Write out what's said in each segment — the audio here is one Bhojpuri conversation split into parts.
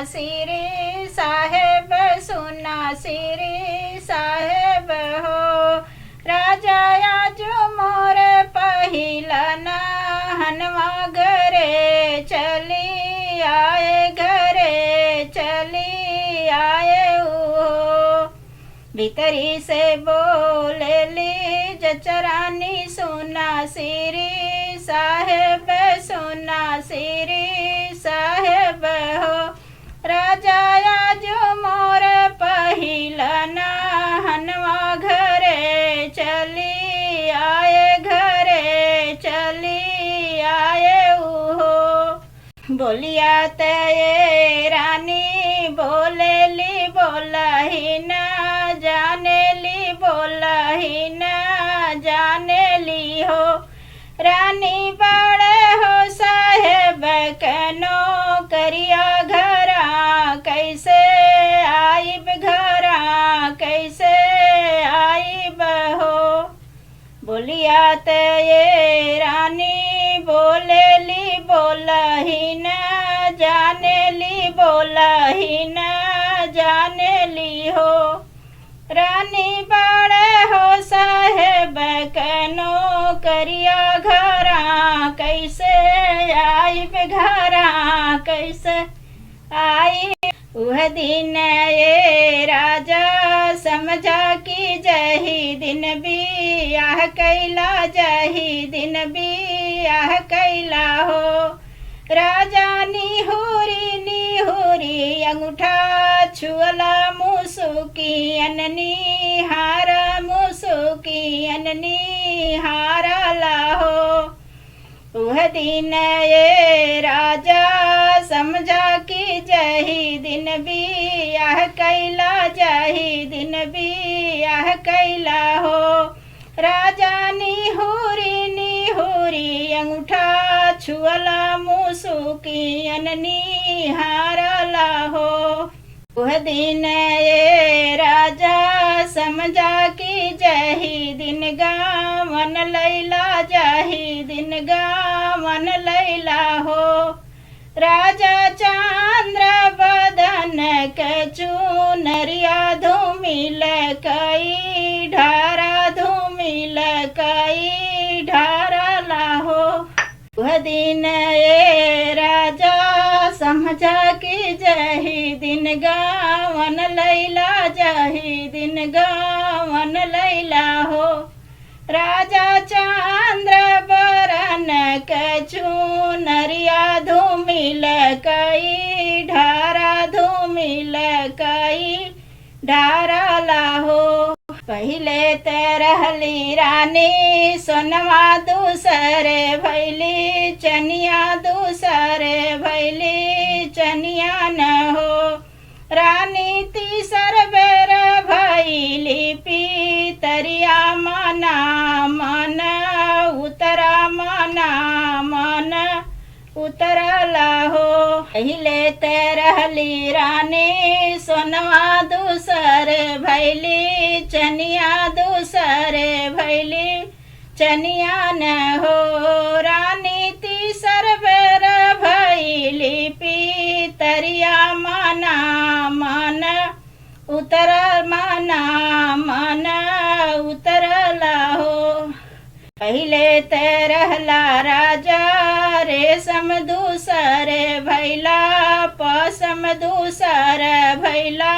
श्री साहेब सुना श्री साहेब हो। राजा आज मोर पहिला नहनवा घरे चली आए, घरे चली आए हो। भीतरी से बोलेली जचरानी सुना श्री साहेब सुना श्री साहेब हो। राजा आज मोर पहिला नहनवा घरे चली आए, घरे चली आए हो। बोलिया ते रानी बोलेली बोलही न जानेली, बोलही न जानेली हो। रानी बड़े हो साहेब कनो करिया घरा, कैसे आइब घरा, कैसे आइब हो। बोलिया ते ये रानी बोलेली बोलही न जानेली, बोलही न जानेली हो। रानी बड़े हो साहेब कनो करिया घरा, कैसे आइब घरा, कैसे आई। वह दिन ये राजा समझा कि जही दिन बियाह कैला, जही दिन बियाह कैला हो। राजा निहुरी निहुरी अंगूठा छुअला, मुसुकियन निहार, मुसुकियन निहारला हो। वह दिन ये राजा समझा कि जही दिन बियाह कैला, जही दिन बियाह कैला हो। राजा निहुरी निहुरी अंगूठा छुअला, मुसुकियन निहारला हो। वह दिन ये राजा समझा कि जही दिन गावन लैला, जही दिन गावन लैला हो। राजा चंद्र बदन के चुनरिया धूमिल कई ढारा, धूमिल कई ढारला हो। वह दिन ये राजा समझा कि जही दिन गावन लैला, जही दिन गावन लैला हो। राजा चंद्र बरन के चुनरिया धूमिल कई ढारा, धूमिल कई ढारला हो। पहिले ते रहली रानी सोनवा, दूसरे भैली चनिया, दूसरे भैली चनिया न हो। रानी तीसर बेर भैली पीतरिया, माना मन उतरा, माना मन उतरला हो। पहिले ते रहली रानी सोनवा, दूसरे भैली चनिया, दूसरे भैली चनिया न हो। रानी तीसर बेर भैली पीतरिया, माना मन उतर, माना मन उतरला हो। पहिले ते रहला राजा रेशम, दूसरे भैला पसम, दूसरे भैला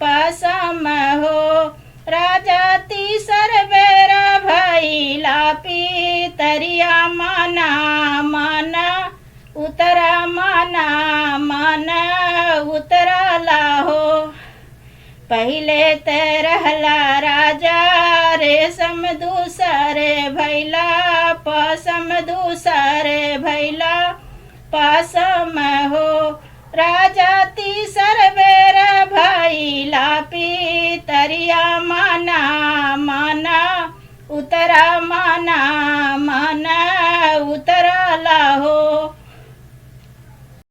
पसम हो। राजा तीसर बेर भैला पीतरिया, माना मन उतरा, माना मन उतरला हो। पहिले ते रहला राजा रेशम, दूसरे भैला पसम, दूसरे भैला पसम हो। राजा तीसर बेर भैला पीतरिया, माना मन उतरा, माना मन उतरला हो।